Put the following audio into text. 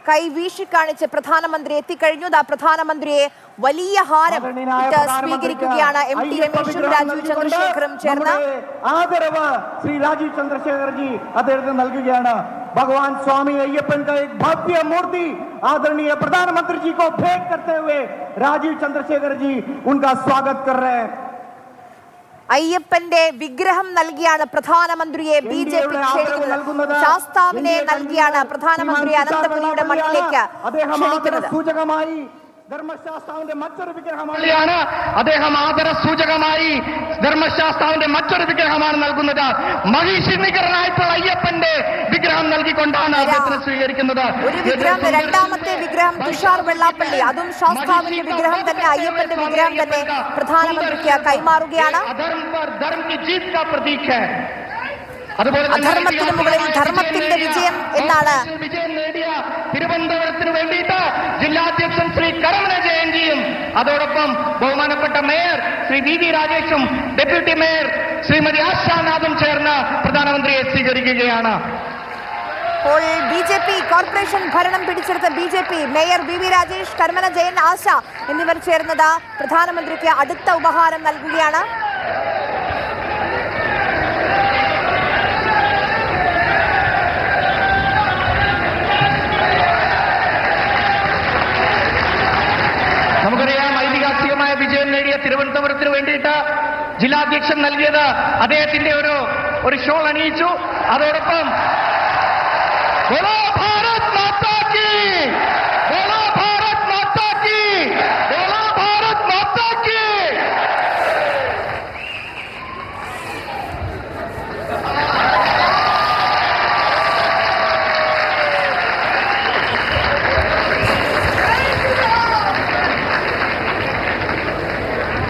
കൈ വീശിക്കാണിച്ച് പ്രധാനമന്ത്രി എത്തിക്കഴിഞ്ഞു. പ്രധാനമന്ത്രിയെ വലിയ ഹാരം സ്വീകരിക്കുകയാണ് എം ടി രമേശും രാജീവ് ചന്ദ്രശേഖറും ചേർന്ന്. ആദരവ് ശ്രീ രാജീവ് ചന്ദ്രശേഖർ ജി അദ്ദേഹത്തിന് നൽകുകയാണ്. भगवान स्वामी अय्यप्पन का एक भव्य मूर्ति आदरणीय प्रधानमंत्री जी को भेंट करते हुए राजीव चंद्रशेखर जी उनका स्वागत कर रहे हैं. അയ്യപ്പന്റെ വിഗ്രഹം നൽകിയാണ് പ്രധാനമന്ത്രിയെ ബി.ജെ.പി ക്ഷണിക്കുന്നത്. ശാസ്താവിനെ നൽകിയാണ് പ്രധാനമന്ത്രി അനന്തപുരിയുടെ മണ്ണിലേക്ക് ക്ഷണിക്കുന്നത്. ധർമ്മശാസ്താവിന്റെ മറ്റൊരു വിഗ്രഹമാണ് അദ്ദേഹം ആദരസൂചകമായി ധർമ്മശാസ്താവിന്റെ മറ്റൊരു വിഗ്രഹമാണ് നൽകുന്നത്. മഹിഷിനികരനായിട്ടുള്ള അയ്യപ്പന്റെ വിഗ്രഹം നൽകിക്കൊണ്ടാണ് അദ്ദേഹത്തിന് സ്വീകരിക്കുന്നത്. ഒരു വിഗ്രഹം, രണ്ടാമത്തെ വിഗ്രഹം തുഷാർ വെള്ളാപ്പള്ളി, അതും ശാസ്താവിന്റെ വിഗ്രഹം തന്നെ, അയ്യപ്പന്റെ വിഗ്രഹം തന്നെ പ്രധാനമന്ത്രിക്ക് കൈമാറുകയാണ്. അധർമ്മത്തിന് മുകളിൽ ധർമ്മത്തിന്റെ വിജയം എന്നാണ് വിജയം നേടിയ തിരുവനന്തപുരത്തിന് വേണ്ടിയിട്ട് ജില്ലാധ്യക്ഷൻ ശ്രീ കരമന ജയന്തിയും അതോടൊപ്പം ബഹുമാനപ്പെട്ട മേയർ ശ്രീ വി രാജേഷും ഡെപ്യൂട്ടി മേയർ ശ്രീമതി ആശാനാഥും ചേർന്ന് പ്രധാനമന്ത്രിയെ സ്വീകരിക്കുകയാണ്. ഇപ്പോൾ ബി.ജെ.പി കോർപ്പറേഷൻ ഭരണം പിടിച്ചെടുത്ത BJP mayor V Rajesh, Karamana Jayan, Asha എന്നിവർ ചേർന്നത് പ്രധാനമന്ത്രിക്ക് അടുത്ത ഉപഹാരം നൽകുകയാണ്. നമുക്കറിയാം, ഐതിഹാസികമായ വിജയം നേടിയ തിരുവനന്തപുരത്തിന് വേണ്ടിയിട്ട് ജില്ലാധ്യക്ഷൻ നൽകിയത് അദ്ദേഹത്തിന്റെ ഒരു ഷോൾ അണിയിച്ചു. അതോടൊപ്പം